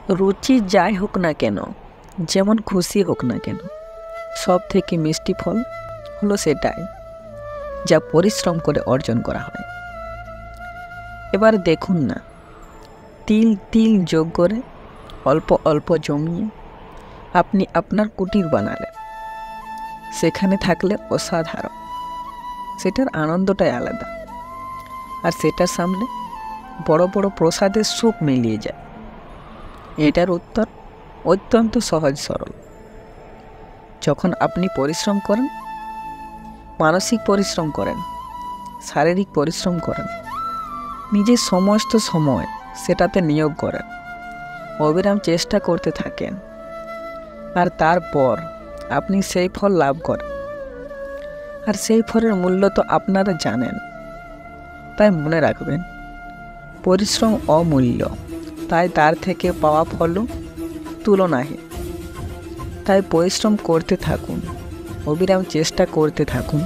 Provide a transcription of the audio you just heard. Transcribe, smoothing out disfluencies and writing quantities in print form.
রুচি যাই হোক না কেন, যেমন খুশি হোক না কেন, সব থেকে মিষ্টি ফল হলো সেটাই যা পরিশ্রম করে অর্জন করা হয়। এবার দেখুন না, তিল তিল যোগ করে অল্প অল্প জমিয়ে আপনি আপনার কুটির বানালেন। সেখানে থাকলে অসাধারণ, সেটার আনন্দটাই আলাদা। আর সেটার সামনে বড় বড় প্রসাদের সুখ মিলিয়ে যায়। এটার উত্তর অত্যন্ত সহজ সরল। যখন আপনি পরিশ্রম করেন, মানসিক পরিশ্রম করেন, শারীরিক পরিশ্রম করেন, নিজের সমস্ত সময় সেটাতে নিয়োগ করেন, অবিরাম চেষ্টা করতে থাকেন, আর তারপর আপনি সেই ফল লাভ করেন। আর সেই ফলের মূল্য তো আপনারা জানেন। তাই মনে রাখবেন, পরিশ্রম অমূল্য, তাই তার থেকে পাওয়া ফলও তুলনাহীন। তাই পরিশ্রম করতে থাকুন, অবিরাম চেষ্টা করতে থাকুন।